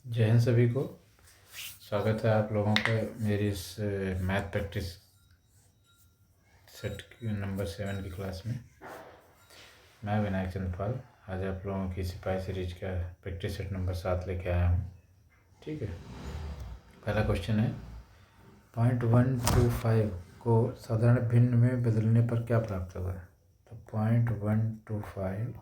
जय हिंद सभी को। स्वागत है आप लोगों का मेरी इस मैथ प्रैक्टिस सेट की नंबर 7 की क्लास में। मैं विनायक चंद्रपाल आज आप लोगों की सिपाही सीरीज का प्रैक्टिस सेट नंबर 7 लेके आया हूँ। ठीक है, पहला क्वेश्चन है 0.125 को साधारण भिन्न में बदलने पर क्या प्राप्त होगा। तो 0.125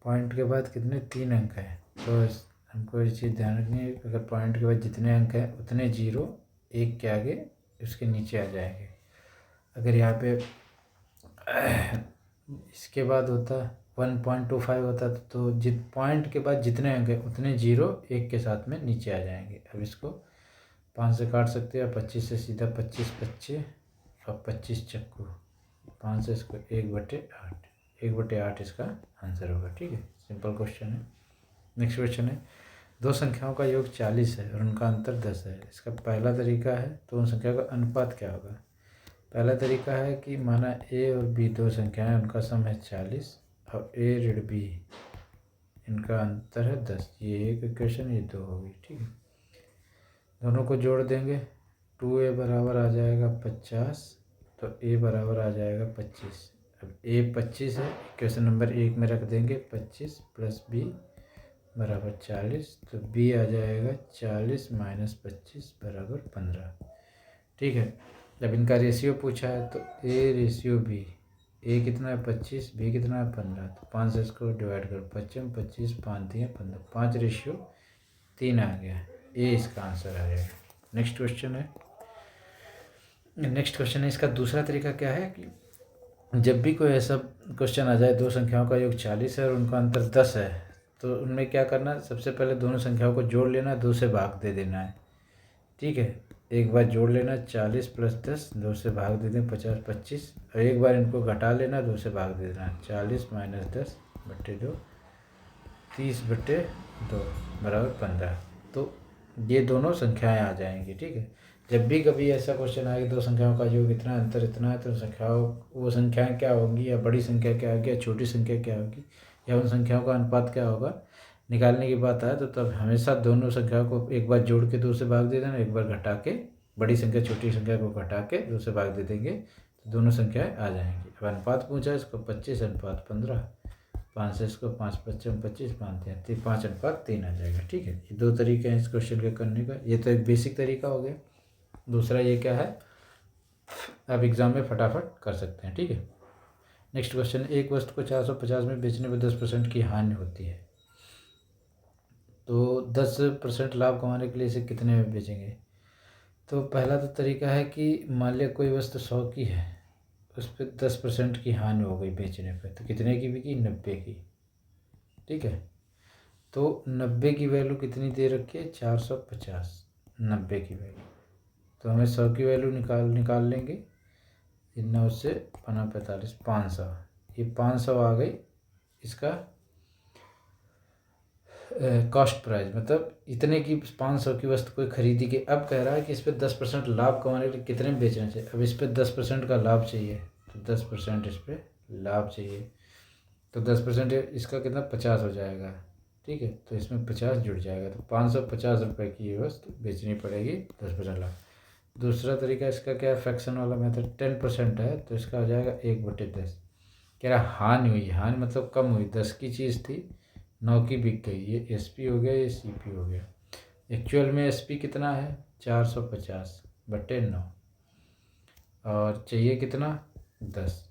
पॉइंट के बाद कितने 3 अंक हैं, तो हमको ये चीज़ ध्यान रखनी है। अगर पॉइंट के बाद जितने अंक हैं उतने जीरो एक के आगे उसके नीचे आ जाएंगे। अगर यहाँ पे इसके बाद होता 1.25 होता तो जित पॉइंट के बाद जितने अंक हैं उतने जीरो एक के साथ में नीचे आ जाएंगे। अब इसको 5 से काट सकते हैं, 25 से सीधा 25 25 और 25 चक्कू 5 से इसको 1/8 1/8 इसका आंसर होगा। ठीक है, सिंपल क्वेश्चन है। नेक्स्ट क्वेश्चन है दो संख्याओं का योग 40 है और उनका अंतर 10 है। इसका पहला तरीका है तो उन संख्याओं का अनुपात क्या होगा। पहला तरीका है कि माना ए और बी दो संख्याएं, उनका सम है 40 और ए ऋण बी इनका अंतर है 10। ये एक इक्वेशन, ये दो होगी। ठीक है, दोनों को जोड़ देंगे 2a बराबर आ जाएगा 50 तो ए बराबर आ जाएगा 25। अब ए 25 है, इक्वेशन नंबर 1 में रख देंगे 25 प्लस बी बराबर 40 तो बी आ जाएगा 40 माइनस 25 बराबर 15। ठीक है, जब इनका रेशियो पूछा है तो ए रेशियो बी, ए कितना है 25, बी कितना है 15, तो 5 से इसको डिवाइड करो 25 25 5 दिए 15, 5:3 आ गया। ए इसका आंसर आ जाएगा। नेक्स्ट क्वेश्चन है इसका दूसरा तरीका क्या है कि जब भी कोई ऐसा क्वेश्चन आ जाए दो संख्याओं का योग 40 है और उनका अंतर 10 है, तो उनमें क्या करना है, सबसे पहले दोनों संख्याओं को जोड़ लेना, 2 से भाग दे देना है। ठीक है, एक बार जोड़ लेना 40 प्लस 10, 2 से भाग दे दें 50 25, और एक बार इनको घटा लेना, 2 से भाग दे देना 40 माइनस 10/2 30/2 बराबर 15। तो ये दोनों संख्याएं आ जाएंगी। ठीक है, जब भी कभी ऐसा क्वेश्चन आए दो संख्याओं का योग इतना अंतर इतना है, तो वो संख्याएं क्या होंगी, या बड़ी संख्या क्या होगी या छोटी संख्या क्या होगी, या उन संख्याओं का अनुपात क्या होगा, निकालने की बात आए तो तब हमेशा दोनों संख्याओं को एक बार जोड़ के 2 से भाग दे देना, एक बार घटा के बड़ी संख्या छोटी संख्या को घटा के 2 से भाग दे देंगे तो दोनों संख्याएं आ जाएंगी। अब अनुपात पूछा इसको 25:15, 5 से इसको 5 25 25 5:3 आ जाएगा। ठीक है, ये दो तरीके हैं इस क्वेश्चन के करने का। ये तो एक बेसिक तरीका हो गया। दूसरा ये क्या है, आप एग्ज़ाम में फटाफट कर सकते हैं। ठीक है, नेक्स्ट क्वेश्चन, एक वस्तु को 450 में बेचने पर 10% की हानि होती है, तो 10% लाभ कमाने के लिए इसे कितने में बेचेंगे। तो पहला तो तरीका है कि मान लिया कोई वस्तु 100 की है, उस पर 10% की हानि हो गई बेचने पे, तो कितने की बिकी, 90 की। ठीक है, तो 90 की वैल्यू कितनी दे रखी है, 450, 90 की वैल्यू। तो हमें 100 की वैल्यू निकाल लेंगे, इतना उससे 45 500, ये 500 आ गई इसका कॉस्ट प्राइस, मतलब इतने की 500 की वस्तु कोई खरीदी के। अब कह रहा है कि इस पर 10% लाभ कमाने के लिए कितने में बेचना चाहिए। अब इस पर 10% का लाभ चाहिए, तो 10% इस पर लाभ चाहिए, तो 10% इसका कितना 50 हो जाएगा। ठीक है, तो इसमें 50 जुड़ जाएगा, तो 550 रुपये की ये वस्तु बेचनी पड़ेगी 10% लाभ। दूसरा तरीका इसका क्या है, फ्रैक्शन वाला मेथड, 10% है तो इसका हो जाएगा 1/10। कह रहा हानि हुई, हानि मतलब कम हुई, 10 की चीज़ थी 9 की बिक गई, ये SP हो गया, ये CP हो गया। एक्चुअल में SP कितना है 450/9 और चाहिए कितना 10,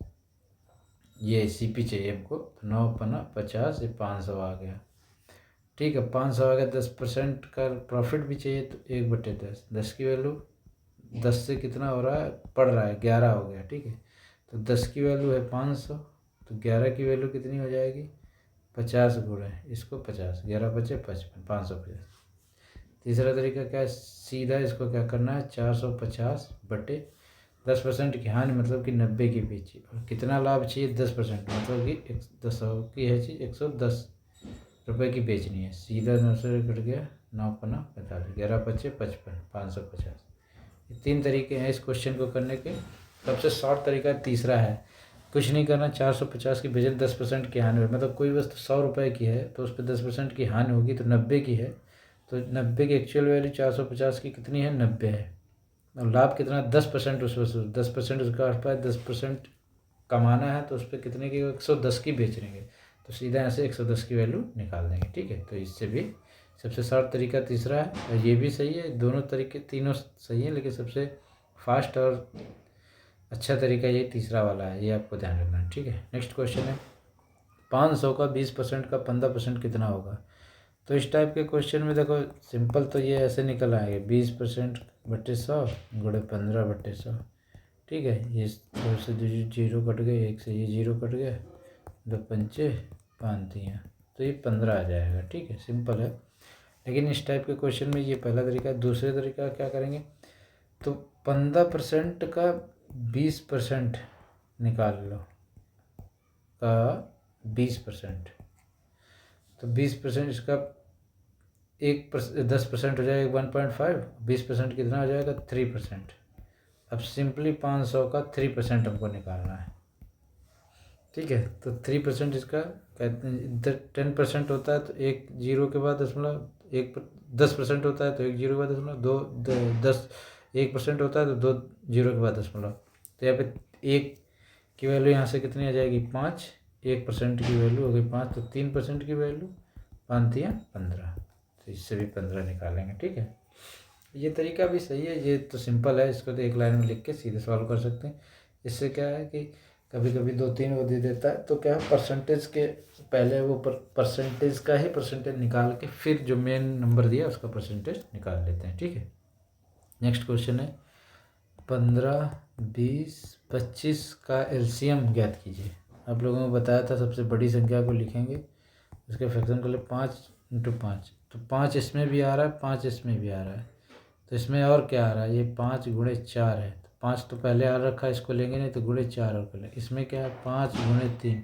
ये CP चाहिए हमको, तो 9×50 ये 500 आ गया। ठीक है, 500 आ गया, 10% का प्रॉफिट भी चाहिए, तो 1/10, 10 की वैल्यू 10 से कितना हो रहा है, पड़ रहा है 11 हो गया। ठीक है, तो 10 की वैल्यू है 500, तो 11 की वैल्यू कितनी हो जाएगी 50 गुणे इसको 50, 11 बचे 55, 550। तीसरा तरीका क्या है, सीधा इसको क्या करना है 450/10% की हानि मतलब कि 90 की बेची, और कितना लाभ चाहिए 10% मतलब कि 100 की है चीज़ 110 रुपये की बेचनी है। सीधा 9 से कट गया, 9×45, 11 बचे 55, 550। ये 3 तरीके हैं इस क्वेश्चन को करने के। सबसे शॉर्ट तरीका तीसरा है, कुछ नहीं करना, 450 की बेचनी 10% की हानि हुई, मतलब कोई वस्तु 100 रुपये की है तो उस पर 10% की हानि होगी, तो 90 की है तो 90 की एक्चुअल वैल्यू 450 की कितनी है, 90 है। और लाभ कितना, 10% उस पर 10% उसका आसपास 10% कमाना है, तो उस पर कितने की, 110 की बेच देंगे, तो सीधा यहाँ से 110 की वैल्यू निकाल देंगे। ठीक है, तो इससे भी सबसे शॉर्ट तरीका तीसरा है, और ये भी सही है, दोनों तरीके तीनों सही है, लेकिन सबसे फास्ट और अच्छा तरीका ये तीसरा वाला है, ये आपको ध्यान रखना है। ठीक है, नेक्स्ट क्वेश्चन है 500 का 20% का 15% कितना होगा। तो इस टाइप के क्वेश्चन में देखो सिंपल तो ये ऐसे निकल आएंगे, 20% बटे 100 गुणे 15/100। ठीक है, ये 2 से 0 कट गए, 1 से ये 0 कट गया, 2 पंचे 5 तियाँ, तो ये 15 आ जाएगा। ठीक है, सिंपल है। लेकिन इस टाइप के क्वेश्चन में ये पहला तरीका है। दूसरे तरीका क्या करेंगे, तो 15% का 20% निकाल लो, का 20%, तो 20% इसका 10% हो जाएगा 1.5, 20% कितना हो जाएगा 3%। अब सिंपली 500 का 3% हमको निकालना है। ठीक है, तो 3% इसका कहते हैं, इधर 10% होता है तो एक जीरो के बाद दशमलव एक 10% होता है तो एक जीरो के बाद दशमलव 1% होता है तो 2 जीरो के बाद दशमलव, तो यहाँ पे 1 की वैल्यू यहाँ से कितनी आ जाएगी 5, 1% की वैल्यू हो गई 5, तो 3% की वैल्यू 5 तियाँ 15, तो इससे भी 15 निकालेंगे। ठीक है, ये तरीका भी सही है, ये तो सिंपल है, इसको तो एक लाइन में लिख के सीधे सॉल्व कर सकते हैं। इससे क्या है कि कभी कभी 2-3 वो दे देता है, तो क्या है परसेंटेज के पहले वो परसेंटेज का ही परसेंटेज निकाल के फिर जो मेन नंबर दिया उसका परसेंटेज निकाल लेते हैं। ठीक है, नेक्स्ट क्वेश्चन है 15, 20, 25 का एलसीएम ज्ञात कीजिए। आप लोगों को बताया था सबसे बड़ी संख्या को लिखेंगे, उसके फ्रैक्शन कर ले 5 × 5, तो 5 इसमें भी आ रहा है, 5 इसमें भी आ रहा है, तो इसमें और क्या आ रहा है, ये 5 × 4 है, तो 5 तो पहले आ रखा है, इसको लेंगे नहीं, तो × 4 और कर लेंगे। इसमें क्या है 5 × 3,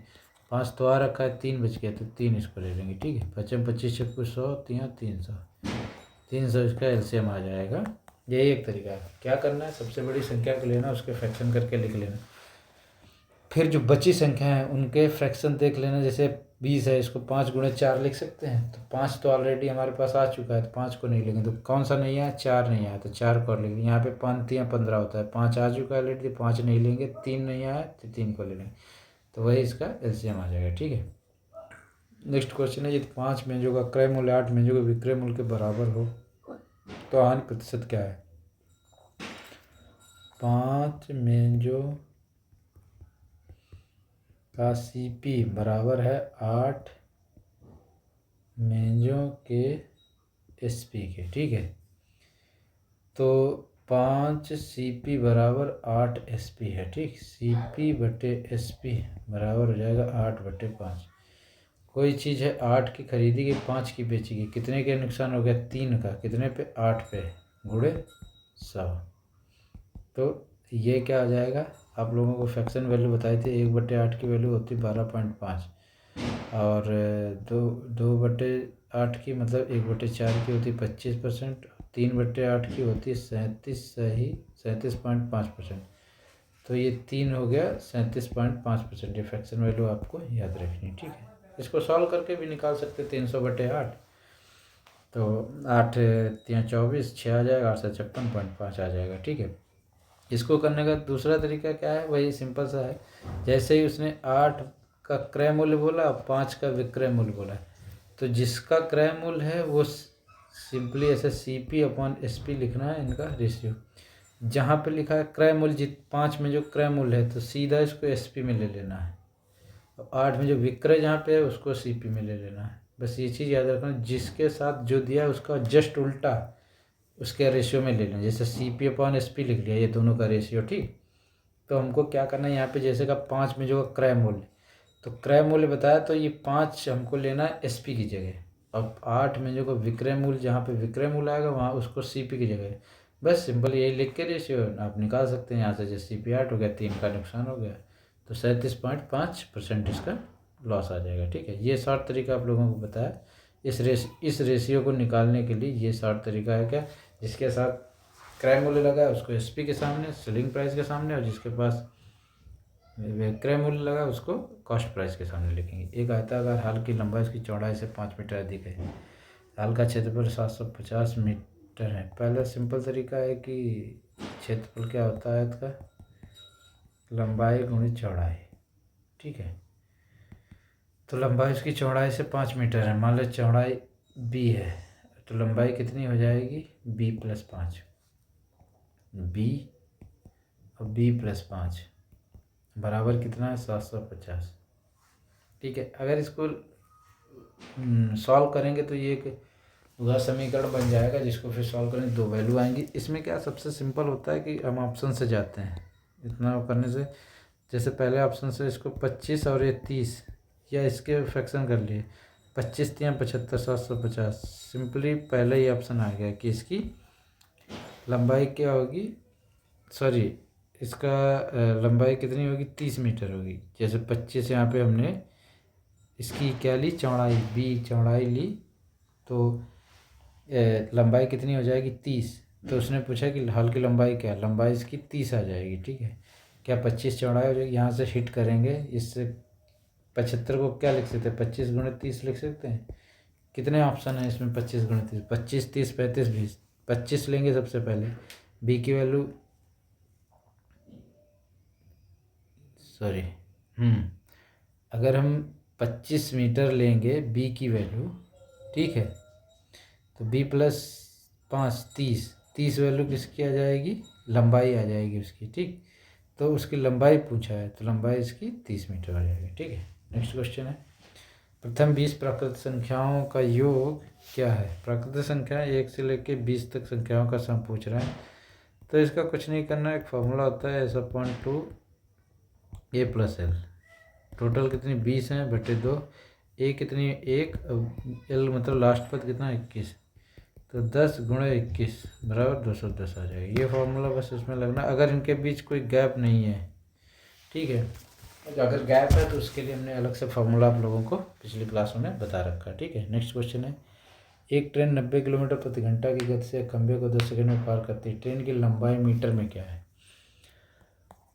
5 तो आ रखा है, 3 बच गया, तो 3 इसको ले लेंगे। ठीक है, 25 × 100 300 इसका एलसीएम आ जाएगा। यही एक तरीका है। क्या करना है, सबसे बड़ी संख्या को लेना, उसके फ्रैक्शन करके लिख लेना, फिर जो बची संख्या है उनके फ्रैक्शन देख लेना। जैसे 20 है, इसको 5 × 4 लिख सकते हैं, तो 5 तो ऑलरेडी हमारे पास आ चुका है, तो 5 को नहीं लेंगे, तो कौन सा नहीं आया, 4 नहीं आया, तो 4 को और लिख लेंगे। यहाँ पे 5 तियाँ 15 होता है, 5 आ चुका है ऑलरेडी, 5 नहीं लेंगे, 3 नहीं आया तो 3 को ले लेंगे, तो वही इसका एलसीएम आ जाएगा। ठीक है, नेक्स्ट क्वेश्चन है यदि 5 मेंजों का क्रय मूल्य 8 मेंजों के विक्रय मूल्य के बराबर हो तो हानि प्रतिशत क्या है। 5 मेंजों का सीपी बराबर है 8 मेंजों के एसपी के। ठीक है, तो 5 सीपी बराबर 8 एसपी है। ठीक, सीपी बटे एसपी बराबर हो जाएगा 8/5। कोई चीज़ है 8 की खरीदी गई, 5 की बेची गई, कितने के नुकसान हो गया, 3 का, कितने पे 8 पे गुणे 100, तो ये क्या आ जाएगा, आप लोगों को फ्रैक्शन वैल्यू बताई थी, 1/8 की वैल्यू होती 12.5, और 2/8 की मतलब 1/4 की होती 25%, 3/8 की होती 37.5%, तो ये 3 हो गया 37.5%। ये फ्रैक्शन वैल्यू आपको याद रखनी। ठीक है, इसको सॉल्व करके भी निकाल सकते 300/8, तो 8 तियाँ 24, 6 आ जाएगा, 8 से 56.5 आ जाएगा। ठीक है, इसको करने का दूसरा तरीका क्या है, वही सिंपल सा है। जैसे ही उसने 8 का क्रय मूल्य बोला, 5 का विक्रय मूल्य बोला, तो जिसका क्रय मूल्य है वो सिंपली ऐसे CP/SP लिखना है, इनका रेशियो। जहाँ पे लिखा है क्रय मूल्य 5 में जो क्रय मूल्य है तो सीधा इसको SP में ले लेना है, और 8 में जो विक्रय जहाँ पे है उसको CP में ले लेना है। बस ये चीज़ याद रखना, जिसके साथ जो दिया है उसका जस्ट उल्टा उसके रेशियो में ले लें। जैसे CP/SP लिख लिया, ये दोनों का रेशियो। ठीक, तो हमको क्या करना है, यहाँ पे जैसे का 5 में जो क्रय मूल्य, तो क्रय मूल्य बताया, तो ये 5 हमको लेना है SP की जगह। अब 8 में जो विक्रय मूल्य, जहाँ पे विक्रय मूल्य आएगा वहाँ उसको CP की जगह, बस सिंपल यही लिख के रेशियो आप निकाल सकते हैं। यहाँ से जैसे CP 8 हो गया, 3 का नुकसान हो गया, तो 37.5% इसका लॉस आ जाएगा। ठीक है, ये शॉर्ट तरीका आप लोगों को बताया। इस रेशियो को निकालने के लिए ये शॉर्ट तरीका है क्या, जिसके साथ क्रय मूल्य लगा है उसको SP के सामने, सेलिंग प्राइस के सामने, और जिसके पास विक्रय मूल्य लगा उसको कॉस्ट प्राइस के सामने लिखेंगे। एक आयताकार हाल की लंबाई इसकी चौड़ाई से 5 मीटर अधिक है, हाल का क्षेत्रफल 750 मीटर है। पहला सिंपल तरीका है कि क्षेत्रफल क्या होता है इसका, लंबाई गुणित चौड़ाई। ठीक है, तो लंबाई उसकी चौड़ाई से 5 मीटर है। मान लो चौड़ाई b है, तो लंबाई कितनी हो जाएगी, b+5, b और b+5 बराबर कितना है, 750। ठीक है, अगर इसको सॉल्व करेंगे तो ये एक वह समीकरण बन जाएगा जिसको फिर सॉल्व करेंगे, 2 वैल्यू आएंगी। इसमें क्या सबसे सिंपल होता है कि हम ऑप्शन से जाते हैं। इतना करने से, जैसे पहले ऑप्शन से इसको 25 और ये 30, या इसके फ्रैक्शन कर लिए, 25 × 75 750। सिंपली पहले ही ऑप्शन आ गया कि इसकी लंबाई क्या होगी, सॉरी इसका लंबाई कितनी होगी, 30 मीटर होगी। जैसे 25 यहाँ पे हमने इसकी क्या ली, चौड़ाई b चौड़ाई ली, तो लंबाई कितनी हो जाएगी, 30। तो उसने पूछा कि हल की लंबाई क्या है, लंबाई इसकी 30 आ जाएगी। ठीक है, क्या 25 चौड़ाई हो जाएगी, यहाँ से हिट करेंगे इससे 75 को क्या लिख सकते हैं, 25 × 30 लिख सकते हैं। कितने ऑप्शन हैं इसमें, 25 × 30, 25 30 35 20। 25 लेंगे सबसे पहले, b की वैल्यू, सॉरी अगर हम 25 मीटर लेंगे b की वैल्यू, ठीक है, तो b+5 30 वैल्यू किसकी आ जाएगी, लंबाई आ जाएगी उसकी। ठीक, तो उसकी लंबाई पूछा है, तो लंबाई इसकी 30 मीटर आ जाएगी। ठीक है, नेक्स्ट क्वेश्चन है, प्रथम 20 प्राकृत संख्याओं का योग क्या है। प्राकृत संख्या 1 से लेकर 20 तक संख्याओं का सम पूछ रहा है। तो इसका कुछ नहीं करना, एक फॉर्मूला होता है S/2 a+l। टोटल कितनी 20 हैं बटे 2, a कितनी 1, l मतलब लास्ट पद कितना 21, तो 10 × 21 बराबर 210 आ जाएगा। ये फॉर्मूला बस इसमें लगना, अगर इनके बीच कोई गैप नहीं है। ठीक है, अगर गैप है तो उसके लिए हमने अलग से फार्मूला आप लोगों को पिछली क्लासों में बता रखा है। ठीक है, नेक्स्ट क्वेश्चन है, एक ट्रेन 90 किलोमीटर प्रति घंटा की गति से खंभे को 10 सेकंड में पार करती है, ट्रेन की लंबाई मीटर में क्या है।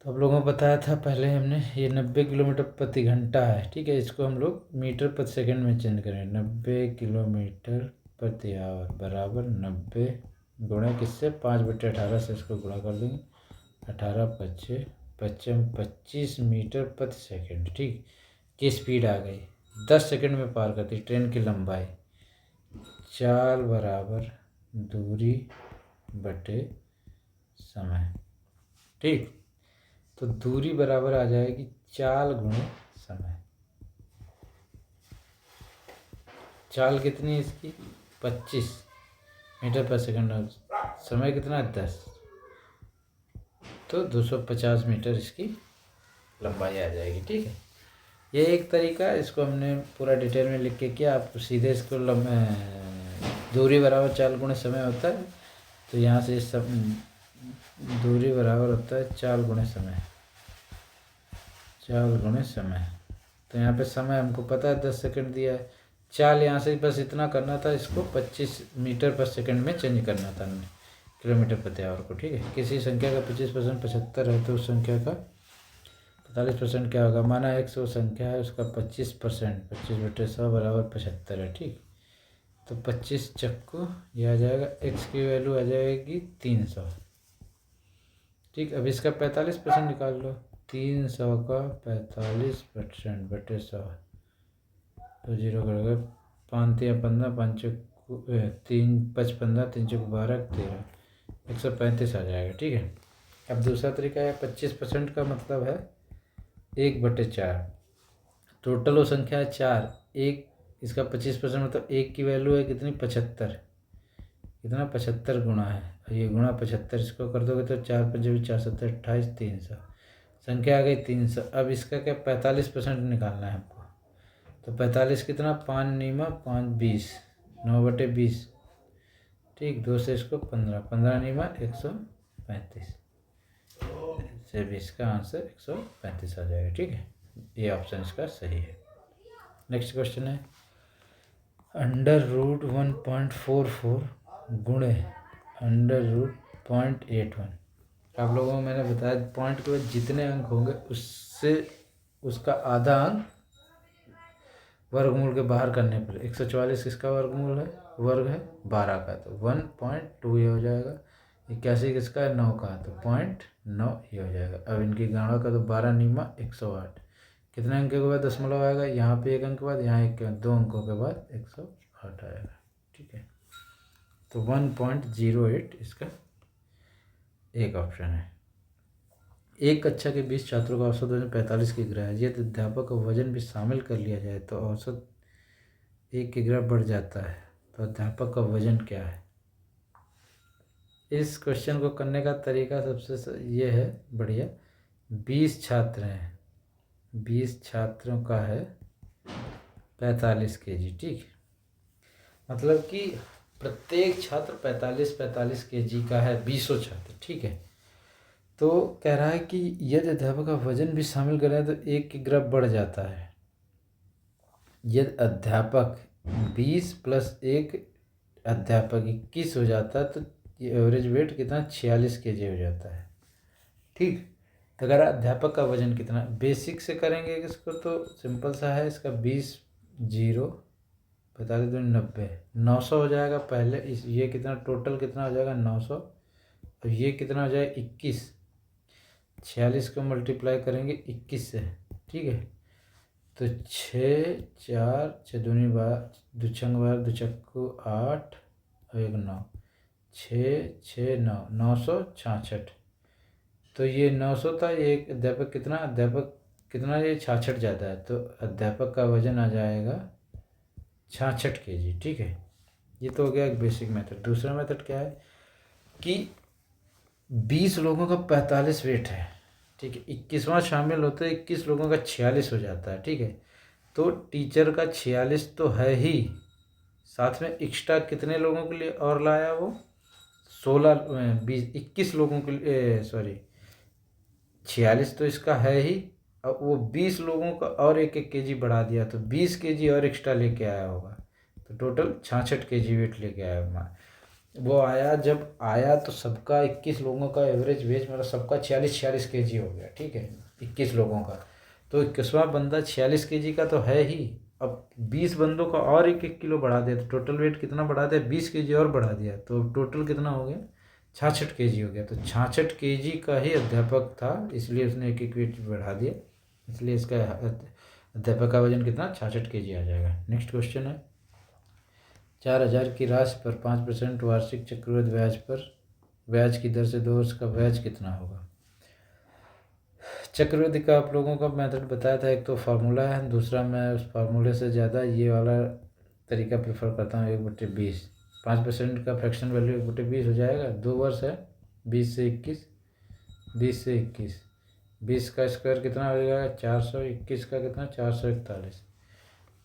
तो आप लोगों को बताया था पहले हमने, ये 90 किलोमीटर प्रति घंटा है। ठीक है, इसको हम लोग मीटर प्रति सेकंड में चेंज करें, 90 किलोमीटर प्रति आवर बराबर 90 गुणा किससे, 5/18 से इसको गुणा कर देंगे, 18 × 5 25 मीटर प्रति सेकंड। ठीक, की स्पीड आ गई, 10 सेकंड में पार करती ट्रेन की लंबाई। चाल बराबर दूरी बटे समय। ठीक, तो दूरी बराबर आ जाएगी चाल गुणे समय। चाल कितनी है इसकी, 25 मीटर पर सेकंड, समय कितना है 10, तो 250 मीटर इसकी लंबाई आ जाएगी। ठीक है, ये एक तरीका है, इसको हमने पूरा डिटेल में लिख के किया। आप सीधे इसको दूरी बराबर चाल गुणे समय होता है, तो यहाँ से सब दूरी बराबर होता है चाल गुणे समय, चाल गुणे समय। तो यहाँ पे समय हमको पता है 10 सेकंड दिया है, चाल यहाँ से बस इतना करना था, इसको 25 मीटर पर सेकंड में चेंज करना था हमने, किलोमीटर प्रति आवर को। ठीक है, किसी संख्या का 25% 75 है, तो उस संख्या का 45% क्या होगा, माना 100 संख्या है, उसका 25% 25/100 बराबर 75 है। ठीक, तो 25 चक्कू ये आ जाएगा, x की वैल्यू आ जाएगी 300। ठीक, अब इसका 45% निकाल लो, 300 का 45% बटे 100, तो 0 करेगा, 5 × 15 5 3 5 15 3 × 12 13, 135 आ जाएगा। ठीक है, अब दूसरा तरीका है, 25% का मतलब है 1/4, टोटल वो संख्या है 4, एक इसका 25% मतलब 1 की वैल्यू है कितनी 75, कितना 75 गुणा है, और ये गुणा 75 इसको कर दोगे तो 4 × 5 = 4 7 28 300, संख्या आ गई 300। अब इसका क्या 45% निकालना है हमको, तो 45 कितना 5 × 5 20, 9/20। ठीक, 2 से इसको 15 15 × 135 से 20 का आंसर 135 आ जाएगा। ठीक है, ये ऑप्शन इसका सही है। नेक्स्ट क्वेश्चन है, √1.44 गुणे √0.81। आप लोगों को मैंने बताया पॉइंट के बाद जितने अंक होंगे उससे उसका आधा अंक वर्गमूल के बाहर करने पर 144 किसका वर्गमूल है, वर्ग है 12 का, तो 1.2 ये हो जाएगा। 81 किसका है, 9 का, तो 0.9 ये हो जाएगा। अब इनकी गणना का, तो 12 निमा 108, कितने अंक के बाद दशमलव आएगा, यहाँ पे 1 अंक के बाद, यहाँ 1 के बाद, 2 अंकों के बाद 108 आएगा। ठीक है, तो 1.08 इसका एक ऑप्शन है। एक कक्षा के 20 छात्रों का औसत वजन 45 किग्रा है। यदि अध्यापक का वजन भी शामिल कर लिया जाए तो औसत 1 किग्रा बढ़ जाता है, तो अध्यापक का वजन क्या है। इस क्वेश्चन को करने का तरीका सबसे ये है बढ़िया। 20 छात्र हैं, 20 छात्रों का है 45 kg। ठीक, मतलब कि प्रत्येक छात्र 45 kg का है, 20 छात्र। ठीक है, तो कह रहा है कि यदि अध्यापक का वजन भी शामिल करें तो 1 किग्रा बढ़ जाता है। यदि अध्यापक 20 + 1 अध्यापक 21 हो जाता है, तो ये एवरेज वेट कितना 46 kg हो जाता है। ठीक, तो अगर अध्यापक का वजन कितना, बेसिक से करेंगे इसको तो सिंपल सा है। इसका 20 0 45 2 90 900 हो जाएगा पहले। इस ये कितना टोटल कितना हो जाएगा 900, और ये कितना हो जाएगा 21। 46 को मल्टीप्लाई करेंगे 21 से। ठीक है, तो 6 4 6 दूनी 12 दुछंग 12 दुचक्कू 8 और 1 9 6 6 9 966। तो ये 900 था। एक अध्यापक कितना ये 66 ज़्यादा है, तो अध्यापक का वजन आ जाएगा 66 kg। ठीक है, ये तो हो गया एक बेसिक मेथड। दूसरा मेथड क्या है कि 20 लोगों का 45 वेट है। ठीक है, 21वां शामिल होता है, 21 लोगों का 46 हो जाता है। ठीक है, तो टीचर का 46 तो है ही, साथ में एक्स्ट्रा कितने लोगों के लिए और लाया वो 21 लोगों के लिए, सॉरी 46 तो इसका है ही, अब वो 20 लोगों का और 1 kg बढ़ा दिया, तो 20 kg और एक्स्ट्रा लेके आया होगा, तो टोटल 66 kg वेट लेके आया होगा। वो आया, जब आया तो सबका 21 लोगों का एवरेज वेट मतलब सबका 46 kg हो गया। ठीक है, 21 लोगों का, तो 21वां बंदा 46 kg का तो है ही, अब 20 बंदों का और 1 किलो बढ़ा दिया, तो टोटल वेट कितना बढ़ा दिया 20 kg और बढ़ा दिया, तो टोटल कितना हो गया 66 kg हो गया। तो 66 kg का ही अध्यापक था, इसलिए उसने 1 वेट बढ़ा दिया, इसलिए इसका अध्यापक का वजन कितना 66 kg आ जाएगा। नेक्स्ट क्वेश्चन है, 4000 की राशि पर 5% वार्षिक चक्रवृद्धि ब्याज पर ब्याज की दर से 2 वर्ष का ब्याज कितना होगा। चक्रवृद्धि का आप लोगों का मेथड बताया था, एक तो फार्मूला है, दूसरा मैं उस फार्मूले से ज़्यादा ये वाला तरीका प्रेफर करता हूँ। 1/20 5% का फ्रैक्शन वैल्यू 1/20 हो जाएगा। 2 वर्ष है, 20 से 21, 20 से 21, 20 का स्क्वायर कितना हो जाएगा 400, 21 का कितना 441।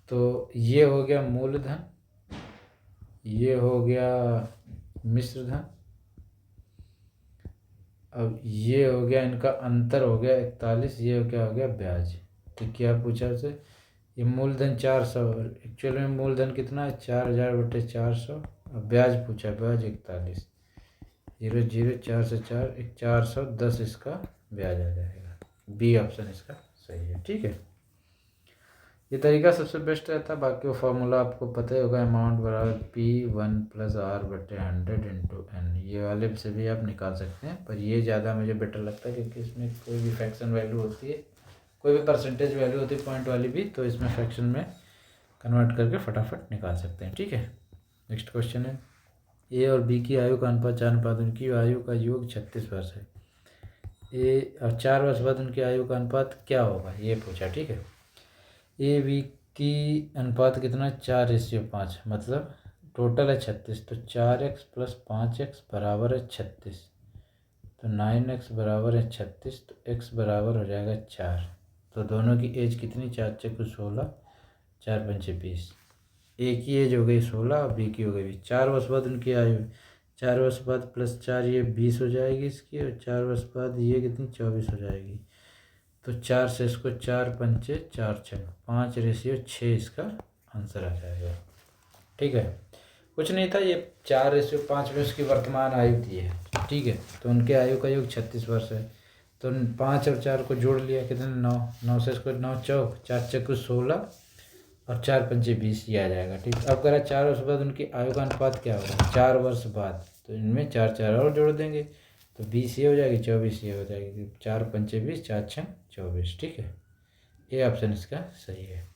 तो ये हो गया मूलधन, ये हो गया मिश्र धन, अब ये हो गया इनका अंतर हो गया 41, ये क्या हो गया ब्याज। तो क्या पूछा उसे, ये मूलधन 400, एक्चुअल में मूलधन कितना है 4000/400, अब ब्याज पूछा, ब्याज 41, 0 0 4 से 4 410 इसका ब्याज आ जाएगा। बी ऑप्शन इसका सही है। ठीक है, ये तरीका सबसे बेस्ट रहता है। बाकी वो फार्मूला आपको पता ही होगा, अमाउंट बराबर P1 + R/100 × N, ये वाले से भी आप निकाल सकते हैं, पर ये ज़्यादा मुझे बेटर लगता है क्योंकि इसमें कोई भी फ्रैक्शन वैल्यू होती है, कोई भी परसेंटेज वैल्यू होती है पॉइंट वाली भी, तो इसमें फ्रैक्शन में कन्वर्ट करके फटाफट निकाल सकते हैं। ठीक है, नेक्स्ट क्वेश्चन है, ए और बी की आयु का अनुपात 4 अनुपात उनकी आयु का योग 36 वर्ष है। ए और 4 वर्ष बाद उनकी आयु का अनुपात क्या होगा, ये पूछा। ठीक है, ए बी की अनुपात कितना 4:5, मतलब टोटल है 36, तो 4x + 5x बराबर है 36, तो 9x बराबर है 36, तो x बराबर हो जाएगा 4। तो दोनों की एज कितनी 4 × 16 4 × 5 20, ए की एज हो गई 16 और बी की हो गई 20। 4 वर्ष बाद उनकी आयु, 4 वर्ष बाद +4 ये 20 हो जाएगी इसकी, और 4 वर्ष बाद ये कितनी 24 हो जाएगी। तो 4 से इसको 4 × 5 4 6 5:6 इसका आंसर आ जाएगा। ठीक है, कुछ नहीं था, ये 4:5 में उसकी वर्तमान आयु थी है। ठीक है, तो उनके आयु का योग 36 वर्ष है, तो 5 और 4 को जोड़ लिया, कितने 9 9 से इसको 9 चौक 4 चक्कू 16 और 4×5 = 20, ये आ जाएगा। ठीक, अब करा 4 वर्ष बाद उनकी आयु का अनुपात क्या होगा, 4 वर्ष बाद, तो इनमें 4 4 और जोड़ देंगे तो 20 ये हो जाएगी, 24 ये हो जाएगी, 4×5 = 20, 4×6 = 24। ठीक है, ये ऑप्शन इसका सही है।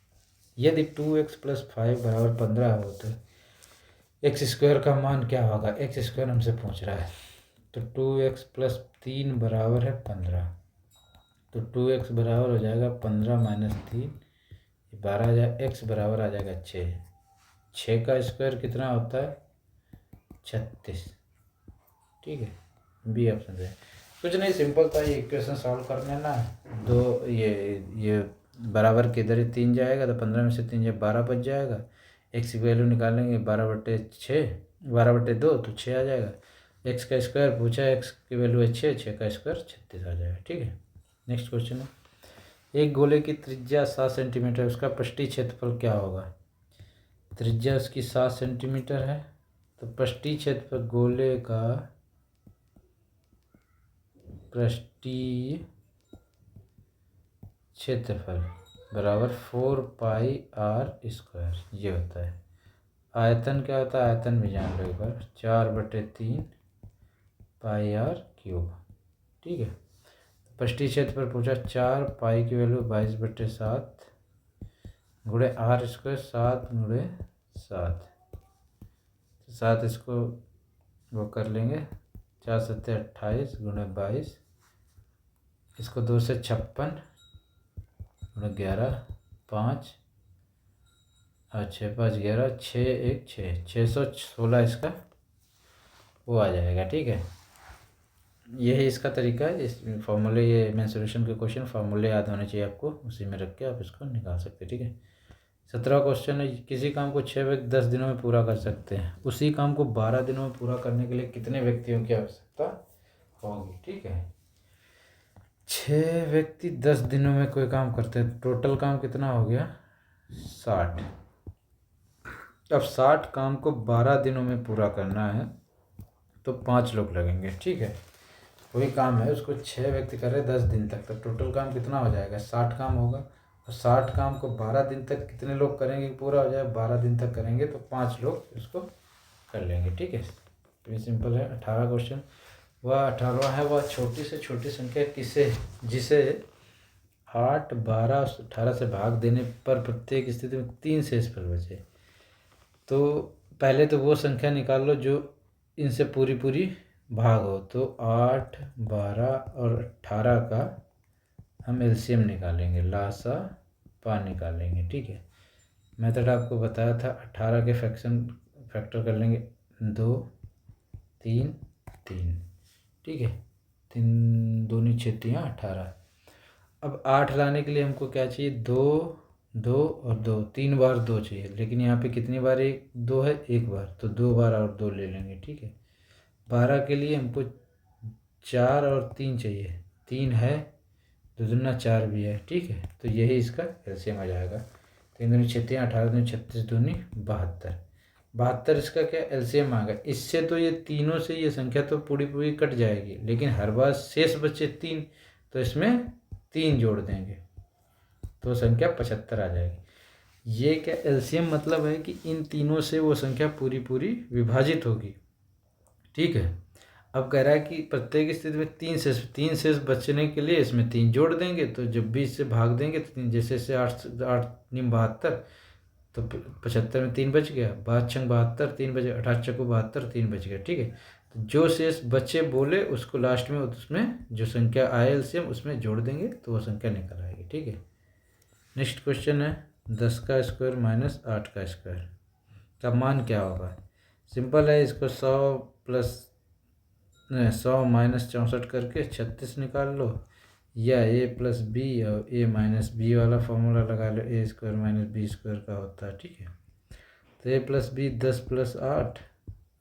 यदि 2x + 5 = 15 हो तो x² का मान क्या होगा, x² हमसे पूछ रहा है। तो 2x + 3 = 15, तो 2x बराबर हो जाएगा 15 - 3, 12 आ जाए, x बराबर आ जाएगा 6। 6 का स्क्वायर कितना होता है, 36। ठीक है, बी ऑप्शन से। कुछ नहीं, सिंपल था ये इक्वेशन सॉल्व करने ना। दो ये बराबर के इधर ही 3 जाएगा तो 15 में से 3 जब 12 बच जाएगा। एक्स की वैल्यू निकालेंगे 12/6, 12/2 तो 6 आ जाएगा। एक्स का स्क्वायर पूछा है, एक्स की वैल्यू है 6, 6 का स्क्वायर 36 आ जाएगा। ठीक है, नेक्स्ट क्वेश्चन है, एक गोले की त्रिज्या 7 सेंटीमीटर, उसका पृष्ठीय क्षेत्रफल क्या होगा। त्रिज्या उसकी 7 सेंटीमीटर है, तो पृष्ठीय क्षेत्रफल गोले का पृष्ठीय क्षेत्रफल बराबर 4πr², ये होता है। आयतन क्या होता है, आयतन भी जान लो एक बार, 4/3 πr³। ठीक है, पृष्ठीय क्षेत्रफल पूछा 4, पाई की वैल्यू 22/7 गुणे r², 7 × 7, 7 इसको वो कर लेंगे, 4 × 7 = 28 गुणे 22, इसको 2 से 56 गुणे 11, 5 और 6 × 5 = 11, 6 × 1 = 6, 616 इसका वो आ जाएगा। ठीक है, यही इसका तरीका है। इस फॉर्मूले, ये मेंसुरेशन के क्वेश्चन फॉर्मूले याद होने चाहिए आपको, उसी में रख के आप इसको निकाल सकते हैं। ठीक है, 17वां क्वेश्चन है, किसी काम को 6 व्यक्ति 10 दिनों में पूरा कर सकते हैं, उसी काम को 12 दिनों में पूरा करने के लिए कितने व्यक्तियों की आवश्यकता होगी। ठीक है, 6 व्यक्ति 10 दिनों में कोई काम करते हैं, टोटल काम कितना हो गया, 60। अब 60 काम को 12 दिनों में पूरा करना है तो 5 लोग लगेंगे। ठीक है, वही काम है, उसको 6 व्यक्ति कर रहे 10 दिन तक, तो टोटल काम कितना हो जाएगा, 60 काम होगा। और 60 काम को 12 दिन तक कितने लोग करेंगे, पूरा हो जाए 12 दिन तक करेंगे तो 5 लोग इसको कर लेंगे। ठीक है, तो ये सिंपल है। 18 क्वेश्चन, वह 18वां है, वह छोटी से छोटी संख्या जिसे 8, 12, 18 से भाग देने पर प्रत्येक स्थिति में 3 शेष फल बचे। तो पहले तो वो संख्या निकाल लो जो इनसे पूरी भाग हो, तो 8, 12 और 18 का हम एलसीएम निकालेंगे, लासा पा निकालेंगे। ठीक है, मेथड आपको बताया था, 18 के फैक्टर कर लेंगे 2, 3, 3। ठीक है, 3 दूनी 6 18। अब 8 लाने के लिए हमको क्या चाहिए, 2, 2 और 2, 3 बार 2 चाहिए, लेकिन यहाँ पे कितनी बार 2 है, 1 बार, तो 2 बार और 2 ले लेंगे। ठीक है, 12 के लिए हमको 4 और 3 चाहिए, 3 है, 2 दूना 4 भी है। ठीक है, तो यही इसका एलसीएम आ जाएगा। 3 दूनी 6, 18 दूनी 36 दूनी 72, 72 इसका क्या एलसीएम आ गया। इससे तो ये तीनों से ये संख्या तो पूरी कट जाएगी, लेकिन हर बार शेष बचे 3, तो इसमें 3 जोड़ देंगे तो संख्या 75 आ जाएगी। ये क्या एलसीएम मतलब है कि इन तीनों से वो संख्या पूरी विभाजित होगी। ठीक है, अब कह रहा है कि प्रत्येक स्थिति में 3 शेष बचने के लिए इसमें 3 जोड़ देंगे, तो जब भी इससे भाग देंगे तो 3, जैसे 8 9 72, तो 75 में 3 बच गया, 5 6 72, 3 बचे, 18 6 72, 3 बच गया। ठीक है, तो जो शेष बचे बोले उसको लास्ट में उसमें जो संख्या आए एलसीएम उसमें जोड़ देंगे तो वो संख्या निकल आएगी। ठीक है, नेक्स्ट क्वेश्चन है, 10 का स्क्वायर माइनस 8 का स्क्वायर का मान क्या होगा। सिंपल है, इसको 100 माइनस 64 करके 36 निकाल लो, या a + b और a - b वाला फॉर्मूला लगा लो, a² - b² का होता है। ठीक है, तो a + b 10 + 8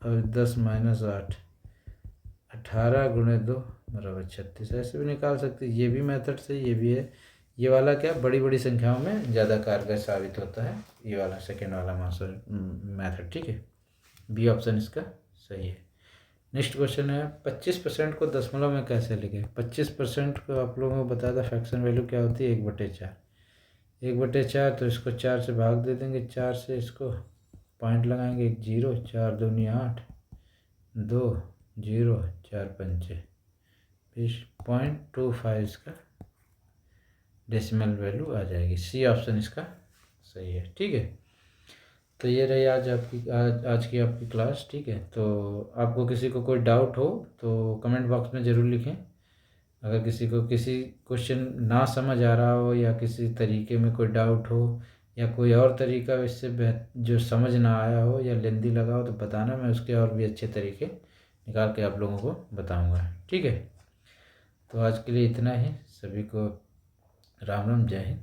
और 10 - 8, 18 × 2 = 36, ऐसे भी निकाल सकते, ये भी मेथड से, ये भी है। ये वाला क्या बड़ी संख्याओं में ज़्यादा कारगर साबित होता है, ये वाला सेकेंड वाला मेथड। ठीक है, बी ऑप्शन इसका सही है। नेक्स्ट क्वेश्चन है, 25% को दशमलव में कैसे लिखें। 25% को आप लोगों को बताया था फ्रैक्शन वैल्यू क्या होती है, 1/4। 1/4 तो इसको 4 से भाग दे देंगे, 4 से इसको पॉइंट लगाएंगे, 1 0, 4 दूनी 8, 2 0, 4 पंचे 20.25 इसका डेसिमल वैल्यू आ जाएगी। सी ऑप्शन इसका सही है। ठीक है, तो ये रही आज की आपकी क्लास। ठीक है, तो आपको किसी को कोई डाउट हो तो कमेंट बॉक्स में ज़रूर लिखें। अगर किसी को किसी क्वेश्चन ना समझ आ रहा हो या किसी तरीके में कोई डाउट हो या कोई और तरीका इससे जो समझ ना आया हो या लेंदी लगा हो तो बताना, मैं उसके और भी अच्छे तरीके निकाल के आप लोगों को बताऊंगा। ठीक है, तो आज के लिए इतना ही। सभी को राम राम, जय हिंद।